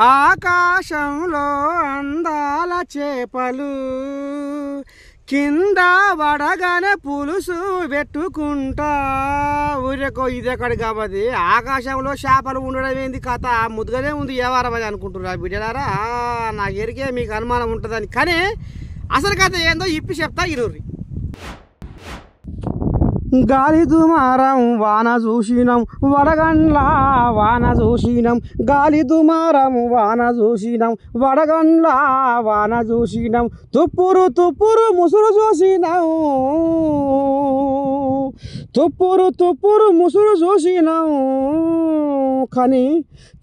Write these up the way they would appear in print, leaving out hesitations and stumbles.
ఆకాశంలో అందాల చేపలు కింద వడగానే పులుసు పెట్టుకుంటా ఊరేకో ఇదెక్కడి కాబట్టి ఆకాశంలో చేపలు ఉండడం ఏంది కథ ముద్దుగానే ఉంది వ్యవహారం అని అనుకుంటున్నారు బిడ్డలారా. నాకు ఎరికే మీకు అనుమానం ఉంటుందని, కానీ అసలు కథ ఏందో ఇప్పి చెప్తా ఇరుర్రి. గాలి దుమారం వాన చూసినాం వడగండ్ల వాన చూసినాం, గాలి దుమారం వాన చూసినాం వడగండ్ల వాన చూసినాం, తుప్పురు తుప్పురు ముసురు చూసినాం, తుప్పురు తుప్పురు ముసురు చూసినాం, కానీ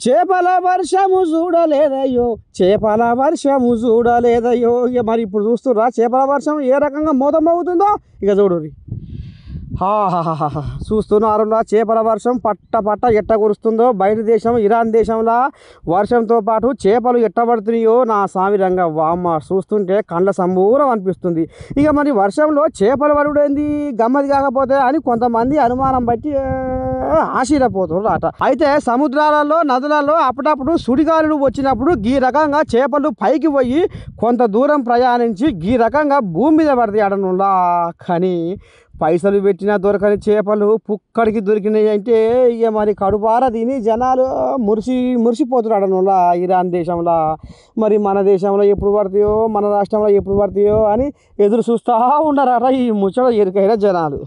చేపల వర్షము చూడలేదయ్యో, చేపల వర్షము చూడలేదయ్యో. ఇక మరి ఇప్పుడు చూస్తుర్రా చేపల వర్షం ఏ రకంగా మోదమవుతుందో ఇక చూడుర్రి. చూస్తున్నారు చేపల వర్షం పట్ట ఎట్ట కురుస్తుందో. బయట దేశం ఇరాన్ దేశంలో వర్షంతో పాటు చేపలు ఎట్టబడుతున్నాయో నా సామిరంగా వామ్మ చూస్తుంటే కండ్ల సంబూరం అనిపిస్తుంది. ఇక మరి వర్షంలో చేపలు పడుడేంది గమ్మది కాకపోతే అని కొంతమంది అనుమానం బట్టి ఆశీరపోతున్నారు అట. అయితే సముద్రాలలో నదులలో అప్పుడప్పుడు సుడిగాలులు వచ్చినప్పుడు ఈ రకంగా చేపలు పైకి పోయి కొంత దూరం ప్రయాణించి ఈ రకంగా భూమి మీద పడతాయి అడనులా. కానీ పైసలు పెట్టినా దొరకని చేపలు పుక్కడికి దొరికినాయి అంటే ఇక మరి కడుపార తిని జనాలు మురిసిపోతున్నారు అడనులా ఇరాన్ దేశంలో. మరి మన దేశంలో ఎప్పుడు పడతాయో మన రాష్ట్రంలో ఎప్పుడు పడతాయో అని ఎదురు చూస్తూ ఉన్నారట ఈ ముచ్చట ఎరుకైన జనాలు.